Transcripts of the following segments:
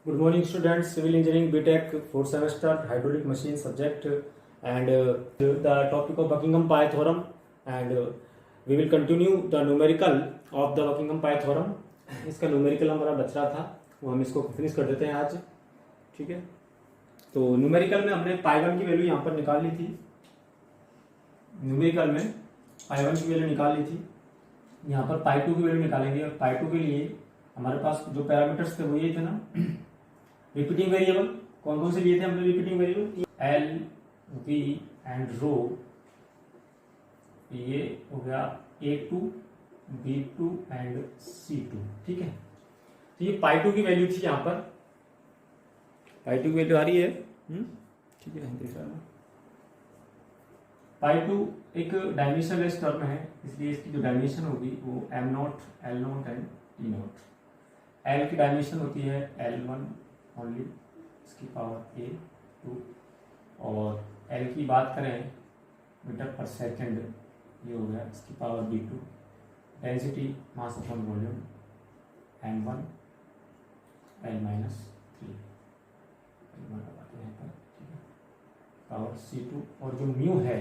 Good morning, students. Civil Engineering BTech, fourth semester, hydraulic machine subject, and the topic of Buckingham Pi theorem, and we will continue the numerical of the Buckingham Pi theorem. इसका numerical हमारा बच रहा था, वो हम इसको finish कर देते हैं आज. ठीक है, तो न्यूमेरिकल में हमने पाई वन की वैल्यू यहाँ पर निकाल ली थी. न्यूमेरिकल में पाई वन की वैल्यू निकाल ली थी. यहाँ पर पाई टू की वैल्यू निकालेंगे, और पाई टू के लिए हमारे पास जो पैरामीटर्स थे वो ये थे ना, रिपीटिंग वेरिएबल. कौन कौन से लिए थे हमने repeating variable? L, V and rho. ये हो गया A2, B2 एंड C2. ठीक है, तो ये पाई टू की वैल्यू थी. यहाँ पर पाई टू की वैल्यू आ रही है. ठीक है, देख रहा है. पाई टू एक डायमेंशनलेस टर्म है, इसलिए इसकी जो डायमेंशन होगी वो M0, L0 and T0. L की डायमेंशन होती है L1 ओनली, इसकी पावर A2, और L की बात करें मीटर पर सेकेंड, ये हो गया इसकी power B2. Density mass upon volume M1 L-3 लगाते हैं पर. ठीक है, पावर C2, और जो म्यू है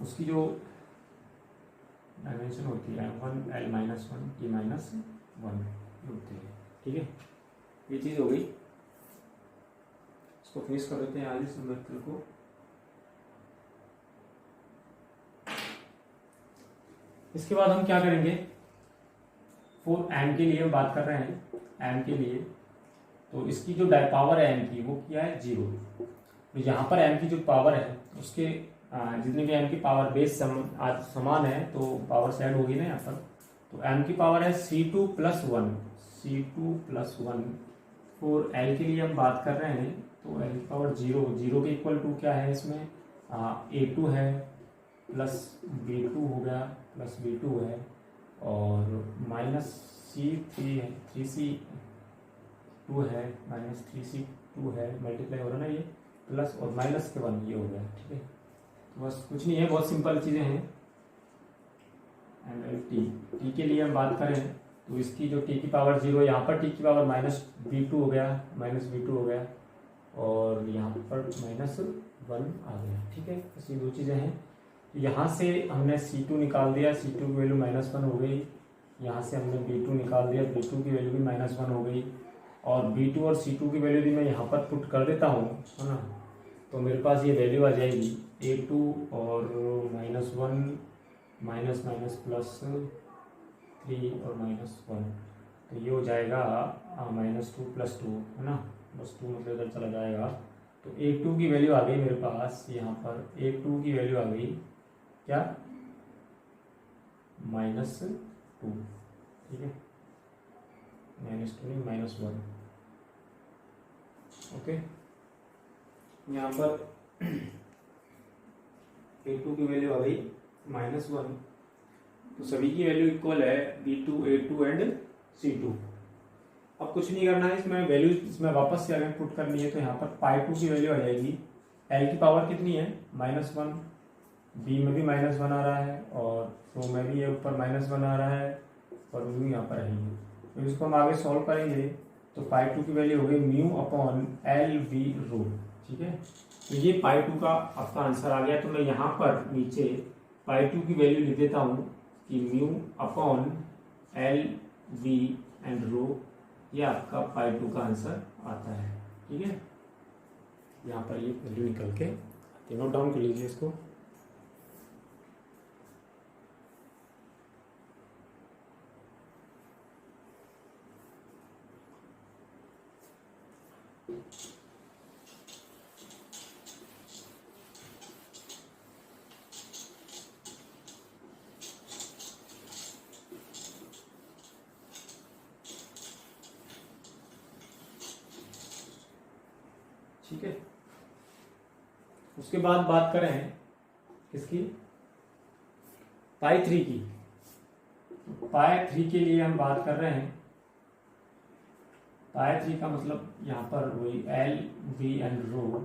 उसकी जो डायमेंशन होती है M1 L-1 T-1 होती है. ठीक है, ये चीज़ हो गई. इसको फिनिश कर देते हैं आज इस न्यूमेरिकल को. इसके बाद हम क्या करेंगे, फॉर एम के लिए हम बात कर रहे हैं. एम के लिए तो इसकी जो पावर है एम की वो क्या है 0. तो यहाँ पर एम की जो पावर है उसके जितने भी एम की पावर बेस समान है तो पावर सेट होगी ना यहाँ पर. तो एम की पावर है C2 + 1. C2 + 1. फॉर एल के लिए हम बात कर रहे हैं तो एल की पावर 0 के इक्वल टू क्या है इसमें A2 है प्लस B2 हो गया, प्लस B2 है, और माइनस C3 है, 3C2 है, माइनस 3C2 है, मल्टीप्लाई हो रहा है ना ये, प्लस और माइनस के 1 ये हो गया. ठीक है, तो बस कुछ नहीं है, बहुत सिंपल चीज़ें हैं. एंड टी के लिए हम बात करें तो इसकी जो टी की पावर 0, यहाँ पर टी की पावर माइनस B2 हो गया, और यहाँ पर -1 आ गया. ठीक है, ऐसी दो चीज़ें हैं. यहाँ से हमने C2 निकाल दिया, C2 की वैल्यू -1 हो गई. यहाँ से हमने B2 निकाल दिया, B2 की वैल्यू भी -1 हो गई, और B2 और C2 की वैल्यू भी मैं यहाँ पर पुट कर देता हूँ, है ना. तो मेरे पास ये वैल्यू आ जाएगी A2 और -1 माइनस प्लस 3 और -1, तो ये हो जाएगा -2 + 2, है ना. बस 2 मतलब इधर चला जाएगा. तो A2 की वैल्यू आ गई मेरे पास. यहाँ पर A2 की वैल्यू आ गई क्या, -2. ठीक है, -2 नहीं -1. ओके, यहाँ पर A2 की वैल्यू आ गई -1. तो सभी की वैल्यू इक्वल है B2, A2 एंड C2. अब कुछ नहीं करना है, इसमें वैल्यू इसमें वापस से अगर पुट करनी है तो यहाँ पर पाई टू की वैल्यू आ जाएगी. L की पावर कितनी है -1, B में भी -1 आ रहा है, और रो में भी ये ऊपर -1 आ रहा है, और म्यू यहाँ पर है. तो इसको हम आगे सॉल्व करेंगे तो पाई टू की वैल्यू हो गई म्यू अपॉन LV रो. ठीक है, तो ये पाई टू का आपका आंसर आ गया. तो मैं यहाँ पर नीचे पाई टू की वैल्यू लिख देता हूँ कि mu upon LV and rho, ये आपका पाई टू का आंसर आता है. ठीक है, यहाँ पर ये वैल्यू निकल के नोट डाउन कर लीजिए इसको. ठीक है, उसके बाद बात करें किसकी, पाई 3 की. पाई 3 के लिए हम बात कर रहे हैं. पाई 3 का मतलब यहाँ पर वही LV and row.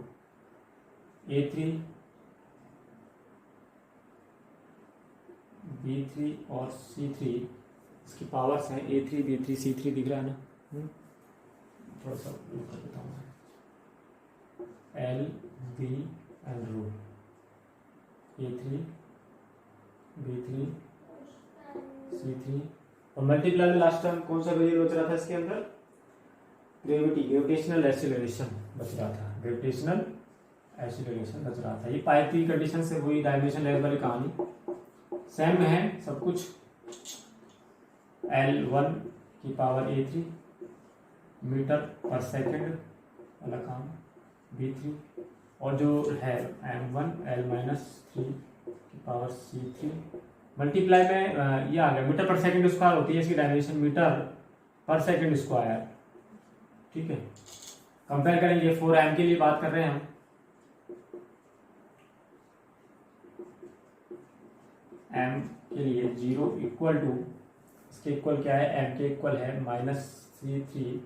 A3, B3 और C3 इसकी पावर्स हैं A3, B3, C3 दिख रहा है ना. थोड़ा सा कर देता हूँ, L B and row A3 B3 C3 और मल्टीप्लाई में लास्ट टाइम कौन सा वेरिएबल बच रहा था इसके अंदर, ग्रेविटेशनल एक्सीलरेशन बच रहा था, ग्रेविटेशनल एक्सीलरेशन बच रहा था। ये पाई की कंडीशन से हुई डायमेंशन लेवल वाली कहानी सेम है सब कुछ। L1 की पावर A3 मीटर पर सेकंड वाला काम B3 और जो है M1 L-3 की पावर C3 मल्टीप्लाई में ये आ गया मीटर पर सेकंड स्क्वायर होती है इसकी डायमेंशन मीटर पर सेकंड स्क्वायर, ठीक है। कंपेयर करेंगे 4M के लिए बात कर रहे हैं हम, M के लिए 0 इक्वल टू इसके इक्वल क्या है, M के इक्वल है -C3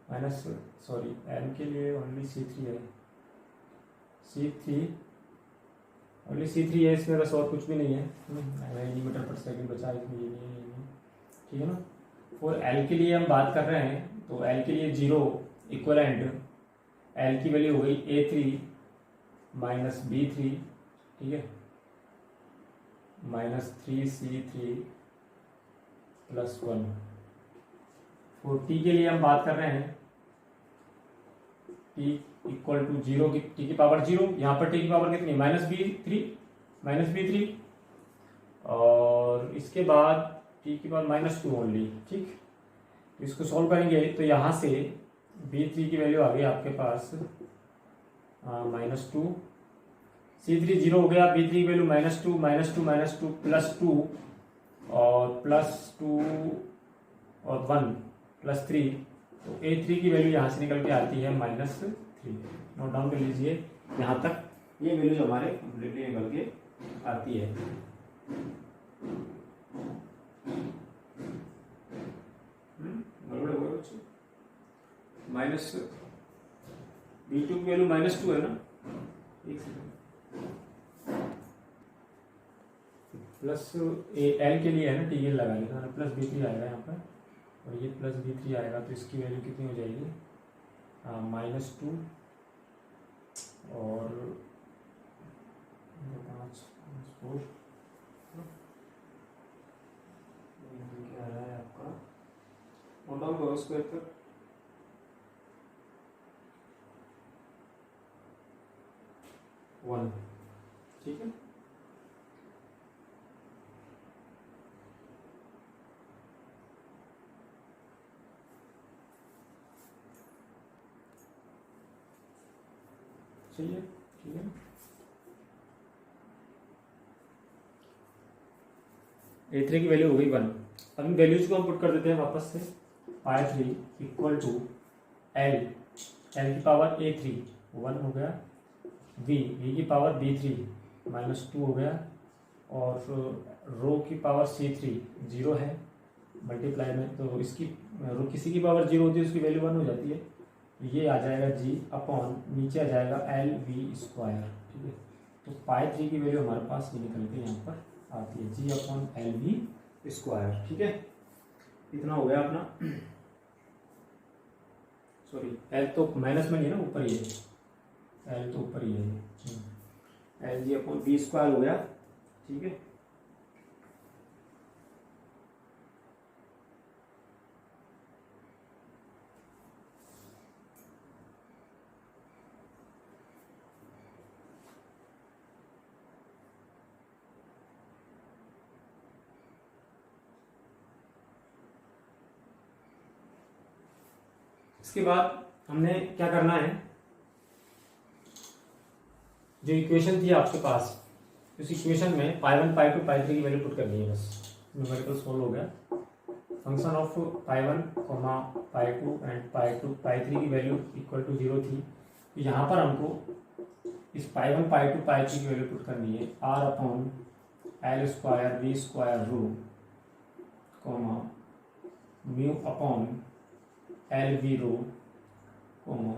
माइनस सॉरी M के लिए ओनली C3 है, C3 ओनली C3 है इसमें, बस और कुछ भी नहीं है, मीटर पर सेकंड बचा है इसमें, ये नहीं, ठीक है ना। और L के लिए हम बात कर रहे हैं तो L के लिए 0 इक्वलेंट L की वैल्यू हो गई A3 माइनस B3, ठीक है, -3C3 +1। और T के लिए हम बात कर रहे हैं T इक्वल टू 0 की T की पावर 0, यहाँ पर T की पावर कितनी -B3 और इसके बाद T की पावर -2 ओनली, ठीक। इसको सॉल्व करेंगे तो यहाँ से B3 की वैल्यू आ गई आपके पास -2, C3 0 हो गया, B3 की वैल्यू -2 +2 और +2 और 1 +3, तो A3 की वैल्यू यहाँ से निकल के आती है -3। नोट डाउन कर लीजिए, यहाँ तक ये वैल्यू जो हमारे कंप्लीटली निकल के आती है। माइनस B2 की वैल्यू -2 है ना, एक सेकंड, प्लस L के लिए है ना TL लगाएंगे तो +B3 आएगा यहाँ पर और ये +B3 आएगा तो इसकी वैल्यू कितनी हो जाएगी, -2 और 5 4 क्या आ रहा है आपका, नोट डाउन करो स्क्वायर तक, वन, ठीक है। चलिए ठीक है, A3 की वैल्यू हो गई 1। अब इन वैल्यूज को हम पुट कर देते हैं वापस से, I3 इक्वल टू L की पावर A3 1 हो गया, V की पावर B3 -2 हो गया और रो की पावर C3 0 है मल्टीप्लाई में, तो इसकी रो किसी की पावर 0 होती है उसकी वैल्यू 1 हो जाती है, ये आ जाएगा G अपॉन नीचे आ जाएगा LV², ठीक है। तो π3 की वैल्यू हमारे पास ये निकल के यहाँ पर आती है G अपॉन LV², ठीक है। इतना हो गया अपना, सॉरी L तो माइनस में नहीं है ना, ऊपर ही है, L तो ऊपर ही है, LG अपॉन V² हो गया, ठीक है। इसके बाद हमने क्या करना है, जो इक्वेशन थी आपके पास उस इक्वेशन में π1 π2 π3 की वैल्यू पुट करनी है, बस न्यूमेरिकल सोल्व हो गया। फंक्शन ऑफ π1 π2 एंड π3 की वैल्यू इक्वल टू 0 थी, तो यहाँ पर हमको इस π1 π2 π3 की वैल्यू पुट करनी है R अपॉन L² V² रो कोमा म्यू अपॉन LV रो कोमा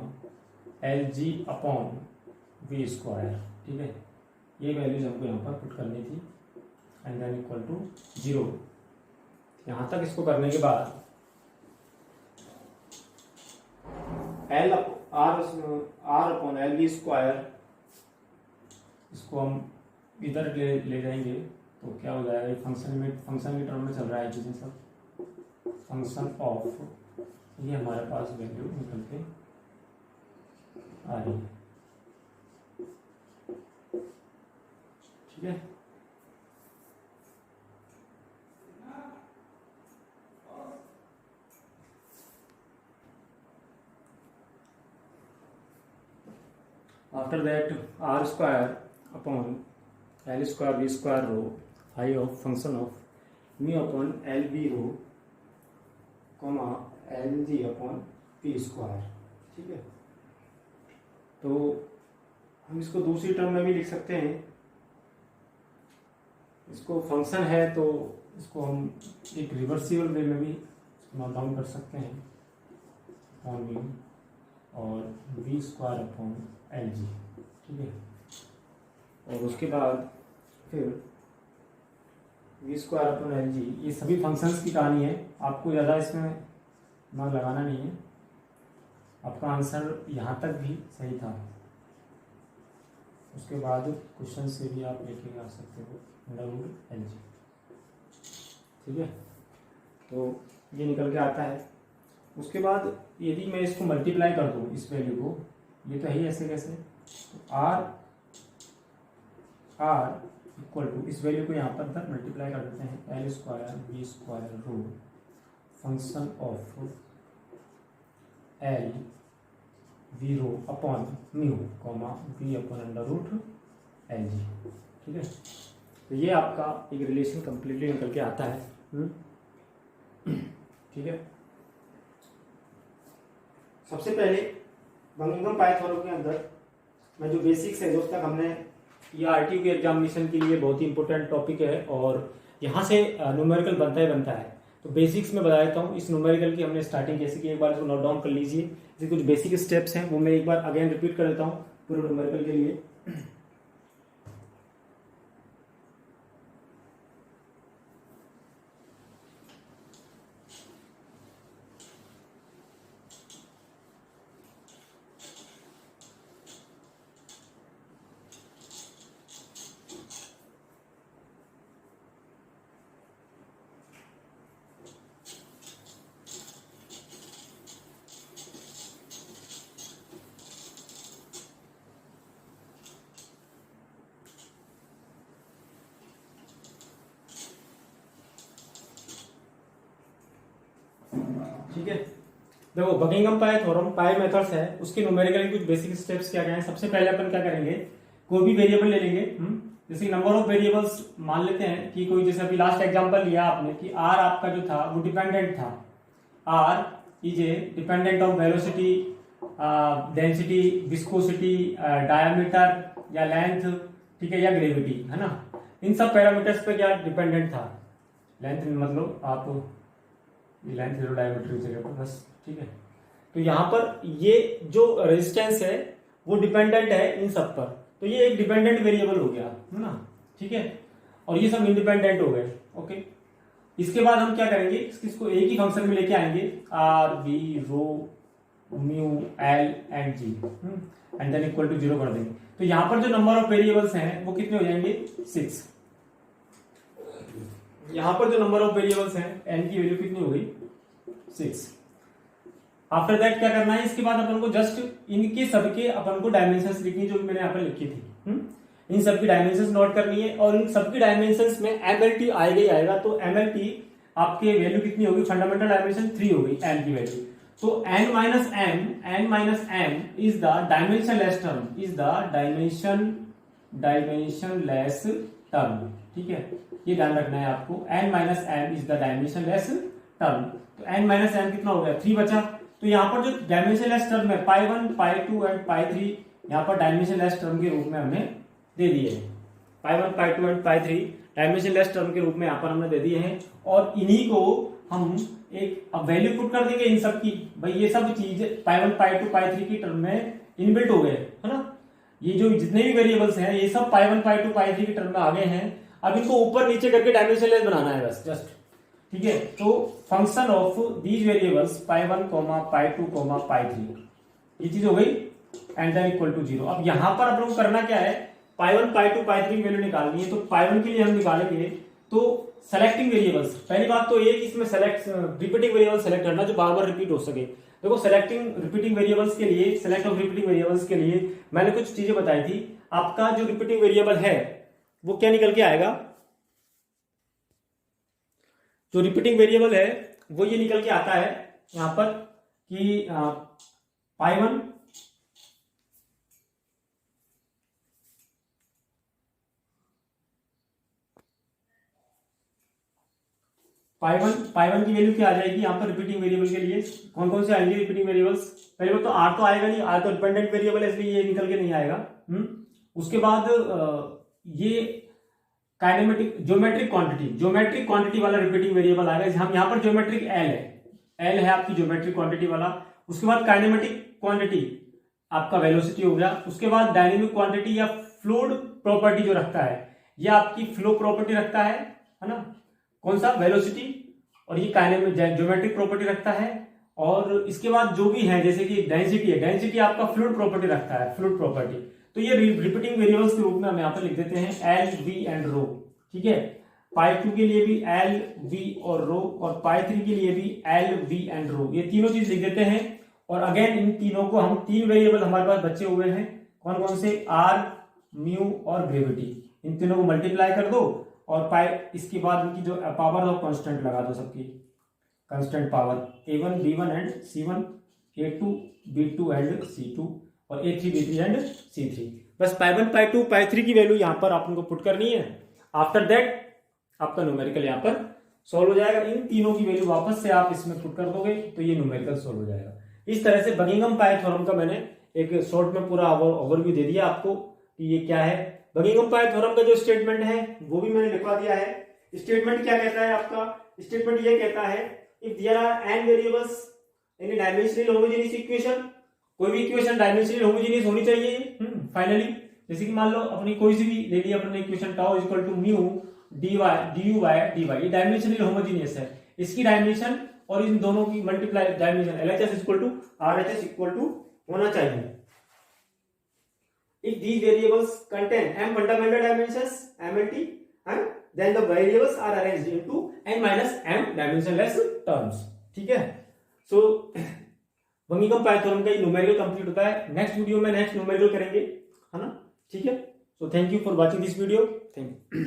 LG अपॉन V², ठीक है। ये वैल्यूज हमको यहाँ पर पुट करनी थी एंड देन इक्वल टू 0। यहाँ तक इसको करने के बाद L R upon L B square, इसको हम इधर ले जाएंगे तो क्या हो जाएगा, फंक्शन के टर्म में चल रहा है चीजें सब, फंक्शन ऑफ, ये हमारे पास वैल्यू निकल के आ रही है। ठीक है, after that R square upon L square B square rho phi of function of mu upon L B rho comma L G upon P square. ठीक है, तो हम इसको दूसरी टर्म में भी लिख सकते हैं, इसको फंक्शन है तो इसको हम एक रिवर्सिबल वे में भी नोट डाउन कर सकते हैं, अपॉन म्यू और V square upon L G. ठीक है, और उसके बाद फिर V square upon L G, ये सभी फंक्शंस की कहानी है, आपको ज़्यादा इसमें दिमाग लगाना नहीं है, आपका आंसर यहाँ तक भी सही था। उसके बाद क्वेश्चन से भी आप लेके आ सकते हो अंडर रूट एल जी। ठीक है, तो ये निकल के आता है। उसके बाद यदि मैं इसको मल्टीप्लाई कर दूँ इस वैल्यू को, ये तो है ही ऐसे कैसे, तो आर इक्वल टू इस वैल्यू को यहाँ पर तक मल्टीप्लाई कर देते हैं, L square B square rho function of L V rho upon mu comma V upon under root L G. ठीक है, तो ये आपका एक रिलेशन कंप्लीटली निकल के आता है। ठीक है, सबसे पहले बंगिंघम पाइथागोरस के अंदर में जो बेसिक्स है, जो तक हमने, ये आरटीयू के एग्जामिनेशन के लिए बहुत ही इंपॉर्टेंट टॉपिक है और यहाँ से न्यूमेरिकल बनता ही बनता है। तो बेसिक्स में बता देता हूँ इस न्यूमेरिकल की हमने स्टार्टिंग कैसे की, एक बार इसको नोट डाउन कर लीजिए। जैसे कुछ बेसिक स्टेप्स हैं वो मैं एक बार अगेन रिपीट कर देता हूँ पूरे न्यूमेरिकल के लिए। ठीक है, देखो बकिंघम पाई थ्योरम पाई मेथड्स है, उसके न्यूमेरिकल कुछ बेसिक स्टेप्स क्या क्या है। सबसे पहले अपन क्या करेंगे, कोई भी वेरिएबल ले लेंगे, जैसे नंबर ऑफ वेरिएबल्स मान लेते हैं कि कोई, जैसे अभी लास्ट एग्जांपल लिया आपने कि आर आपका जो था वो डिपेंडेंट था, R is a dependent of velocity, density, viscosity, diameter या लेंथ, ठीक है, या ग्रेविटी, है ना, इन सब पैरामीटर्स पे क्या डिपेंडेंट था। लेंथ मतलब आप लेंथ जीरो डायमीटर की जगह पर बस। ठीक है, तो यहाँ पर ये जो रेजिस्टेंस है वो डिपेंडेंट है इन सब पर, तो ये एक डिपेंडेंट वेरिएबल हो गया, है ना। ठीक है, और ये सब इंडिपेंडेंट हो गए। ओके, इसके बाद हम क्या करेंगे, इसको एक ही फंक्शन में लेके आएंगे, R B rho mu L and G, and then equal to 0 कर देंगे। तो यहाँ पर जो नंबर ऑफ वेरिएबल्स हैं वो कितने हो जाएंगे, 6। यहाँ पर जो नंबर ऑफ वेरिएबल्स हैं एन की वैल्यू कितनी हो गई, 6। आफ्टर दैट क्या करना है, इसके बाद अपन को जस्ट इनके सबके अपन को डायमेंशंस लिखनी, जो मैंने यहाँ पर लिखी थी। इन सबकी डायमेंशंस नोट करनी है और इन सबकी डायमेंशंस में एमएलटी आएगा ही आएगा। तो एमएलटी आपके वैल्यू कितनी होगी, फंडामेंटल डायमेंशन 3 हो गई एन की वैल्यू। तो n minus m is the dimensionless term, is the dimensionless term. ठीक है, ये ध्यान रखना है आपको, n minus m is the dimensionless term. तो n माइनस m कितना हो गया, 3 बचा। तो यहाँ पर जो डायमेंशनलेस टर्म है पाई 1, पाई 2 एंड पाई 3, यहाँ पर डायमेंशनलेस टर्म के रूप में हमने दे दिए हैं। पाई 1, पाई 2 एंड पाई 3 डायमेंशनलेस टर्म के रूप में यहाँ पर हमने दे दिए हैं, और इन्हीं को हम एक अब वैल्यू पुट कर देंगे इन सब की। भाई ये सब चीज पाई 1, पाई 2, पाई 3 की टर्म में इनबिल्ट हो गए, है ना। ये जो जितने भी वेरिएबल्स हैं ये सब पाई 1, पाई 2, पाई 3 की टर्म में आ गए हैं। अब इनको ऊपर नीचे करके डायमेंशनलेस बनाना है बस, जस्ट। ठीक है, तो फंक्शन ऑफ दीज वेरिएबल्स पाई 1, पाई 2, पाई 3, ये चीज हो गई एंड देन इक्वल टू 0। अब यहां पर आप लोग करना क्या है, पाई 1 पाई 2 पाई 3 की वैल्यू निकालनी है। तो पाई 1 के लिए हम निकालेंगे तो सेलेक्टिंग वेरिएबल्स, पहली बात तो ये कि इसमें सेलेक्ट रिपीटिंग वेरिएबल सेलेक्ट करना जो बार बार रिपीट हो सके। देखो सेलेक्टिंग रिपीटिंग वेरिएबल्स के लिए, सेलेक्ट ऑफ रिपीटिंग वेरिएबल्स के लिए मैंने कुछ चीजें बताई थी। आपका जो रिपीटिंग वेरिएबल है वो क्या निकल के आएगा, जो रिपीटिंग वेरिएबल है वो ये निकल के आता है यहां पर कि पाई 1 पाई 1 की वैल्यू क्या आ जाएगी यहाँ पर रिपीटिंग वेरिएबल के लिए, कौन कौन से आएंगे रिपीटिंग वेरिएबल्स। पहले बात तो आर तो आएगा नहीं, आर तो डिपेंडेंट वेरिएबल है इसलिए ये निकल के नहीं आएगा। उसके बाद ये काइनेमेटिक ज्योमेट्रिक क्वांटिटी वाला रिपीटिंग वेरिएबल आएगा। हम यहाँ पर ज्योमेट्रिक एल है आपकी ज्योमेट्रिक क्वांटिटी वाला। उसके बाद काइनेमेटिक क्वांटिटी आपका वेलोसिटी हो गया। उसके बाद डायनेमिक क्वांटिटी या फ्लूइड प्रॉपर्टी जो रखता है, ये आपकी फ्लो प्रॉपर्टी रखता है ना, कौन सा, वेलोसिटी, और ये काइनेमेटिक ज्योमेट्रिक प्रॉपर्टी रखता है। और इसके बाद जो भी है जैसे कि डेंसिटी है, डेंसिटी आपका फ्लूइड प्रॉपर्टी रखता है, फ्लूइड प्रॉपर्टी। तो ये रिपीटिंग वेरिएबल्स के रूप में हम यहाँ पर लिख देते हैं एल वी एंड रो, ठीक है। पाई 2 के लिए भी एल वी और रो, और पाई 3 के लिए भी एल वी एंड रो, ये तीनों चीज लिख देते हैं। और अगेन इन तीनों को हम, तीन वेरिएबल हमारे पास बचे हुए हैं, कौन कौन से, आर, म्यू और ग्रेविटी, इन तीनों को मल्टीप्लाई कर दो और पाई, इसके बाद इनकी जो पावर ऑफ कांस्टेंट लगा दो, सबकी constant power a1 b1 and c1, a2 b2 and c2 और a3 b3 एंड c3। बस पाई 1 पाई 2 पाई 3 की वैल्यू यहां पर आप उनको पुट करनी है। आफ्टर दैट आपका न्यूमेरिकल यहां पर सॉल्व हो जाएगा। इन तीनों की वैल्यू वापस से आप इसमें पुट कर दोगे तो ये न्यूमेरिकल सॉल्व हो जाएगा। इस तरह से बकिंघम पाई थ्योरम का मैंने एक शॉर्ट में पूरा ओवरव्यू दे दिया आपको कि ये क्या है। बकिंघम पाई थ्योरम का जो स्टेटमेंट है वो भी मैंने लिखवा दिया है। स्टेटमेंट क्या कहता है आपका, स्टेटमेंट ये कहता है if there are n variables in a dimensional homogeneous equation, कोई भी इक्वेशन डायमेंशनल होमोजेनियस होनी चाहिए फाइनली। जैसे कि मान लो अपनी कोई सी भी ले लिया अपने equation tau equal to mu dy du by dy, ये डायमेंशनल होमोजेनियस है। इसकी डायमेंशन और इन दोनों की multiply dimension LHS equal to RHS equal to होना चाहिए। If these variables contain m fundamental dimensions MLT, then the variables are arranged into n minus m dimensionless terms, ठीक है। सो बकिंघम पाई थ्योरम का ये न्यूमेरिकल कंप्लीट होता है। Next video में next numerical करेंगे, है ना, ठीक है। So thank you for watching this video, thank you.